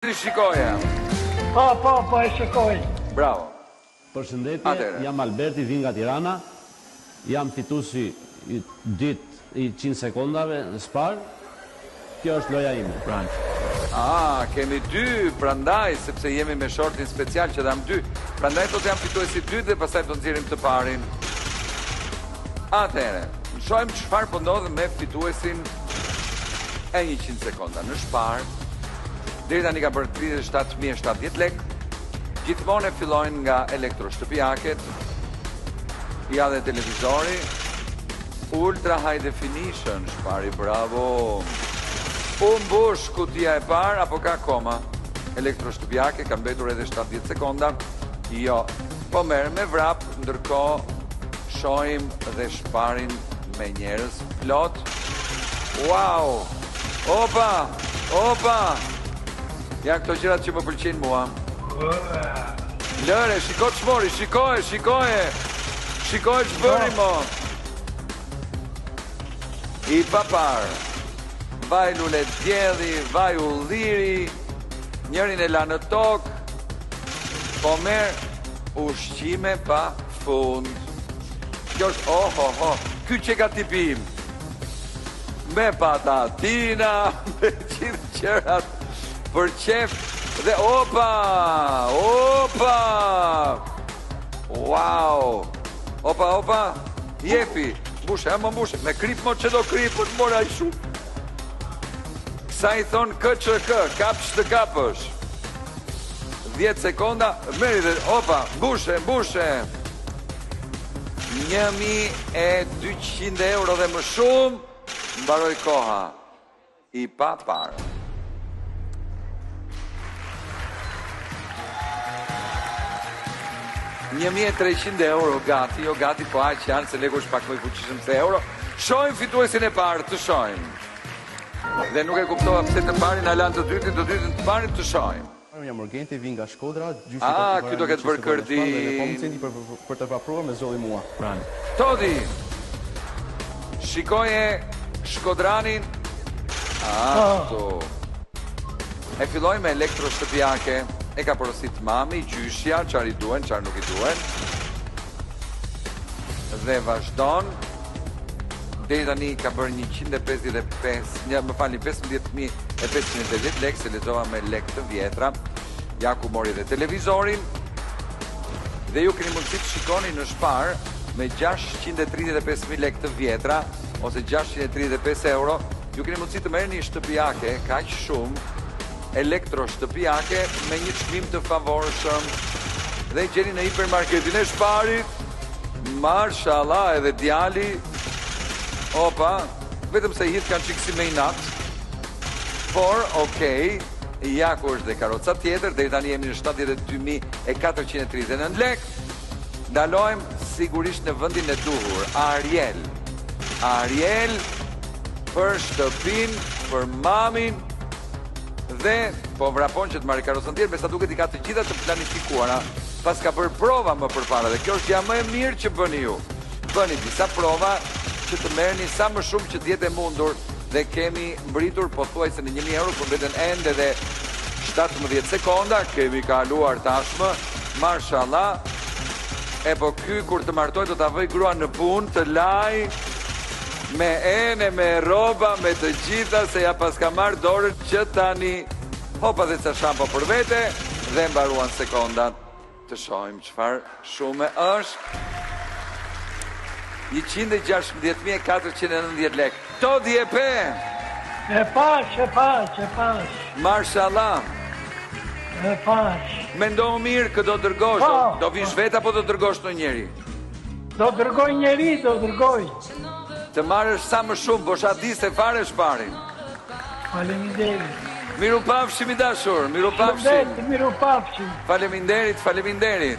Shikoja. Po, e shikoj. Bravo. Përshëndetje, jam Alberti, vin nga Tirana. Jam fituesi i 100 sekondave në Spar. Kjo është loja ime. Kemi dy, prandaj, sepse jemi me shortin special që dam dy. Prandaj do të jam fituesi 2 dhe pastaj do nxjerrim të parin. Atëherë, shohim çfarë po ndodh me fituesin e 100 sekonda në Spar. Deri tani ka bërë 37.070 lek. Gjithmonë e fillojnë nga elektroshtëpiaket, ja dhe televizori, Ultra High Definition, Shpari, bravo. Mbush kutia e parë, apo ka koma? Elektroshtëpiake, ka mbetur edhe 70 sekonda. Jo, po merr me vrap, ndërkohë shohim dhe Shparin me njerëz plot. Wow! Opa! Ja këto gjërat që më pëlqejnë mua. Lëre, shiko ç'mori, shikoje. Shikoje ç'bëri mo. I papar. Vaj lule djedhi, vaj ulliri, njërin e la në tokë, po merë ushqime pa fund. Kjo është, ky që ka tipim. Me patatina, me gjithë qërat. Për qef dhe opa! Wow! Opa! Jepi! Mbushe, me krip mo që do krip, për të mora i shumë. Sa i thonë KQK, kapsh të kapësh. 10 sekonda, meri dhe, opa, mbushe. 1.200 euro dhe më shumë, mbaroj koha. I pa parë. 1.300 euro gati, jo gati po aq janë se legu është pak më i fuqishëm se euro. Shohim fituesin e parë, të shohim. Dhe nuk e kuptova pse të parin a lanë të dytin të parin të shohim. Jam Morgenti, vin nga Shkodra. Ky do ketë bërë kërdi. Po më cendi për të vapruar me zolli mua. Todi, shikoje Shkodranin. E filloj me elektroshtëpiake. E ka porosit mami, gjyshja, qarë i duen, qarë nuk i duen. Dhe vazhdon. Deri tani ka bërë 15.580 lek, se lexova me lek të vjetra. Ja ku mori dhe televizorin. Dhe ju keni mundësi të shikoni në Shpar me 635.000 lek të vjetra, ose 635 euro. Ju keni mundësi të merrni shtëpiake, kaq shumë, elektroshtëpiake me një çmim të favorshëm dhe gjeni në hipermarketin e Shparit. Mashallah, edhe djali. Opa, vetëm se hit kanë qikësi me i natë. Por, okej, ja ku është dhe karoca tjetër, dhe i tani jemi në 72.439 lek. Ndalojmë sigurisht në vendin e duhur, Ariel për shtëpin, për mamin, dhe po vrapon që të marrë karocën tjerë, me sa duket i ka të gjitha të planifikuara, pas ka bërë prova më përpara, dhe kjo është ja më e mirë që bëni ju. Bëni disa prova që të merrni sa më shumë që t'jetë e mundur, dhe kemi mbritur pothuajse në 1.000 euro, për mbeten ende dhe 17 sekonda, kemi kaluar tashmë, mashallah. E po ky kur të martoj do t'a vëj grua në punë, të laj, me ene, me roba, me të gjitha, se ja pas ka marrë dorën që tani hopa dhe ca shampo për vete, dhe mbaruan sekondat. Të shohim çfarë shume është. 116.490 lek. Todi e pe! E pash. Marshallah. E pash. Mendo mirë kë do dërgosh, do vish vet apo do dërgosh në njeri? Do dërgoj njeri. Të marrësh sa më shumë, po shati se fare Shparin. Faleminderit. Miru pafshim i dashur, miru pafshim. Miru pafshim. Faleminderit.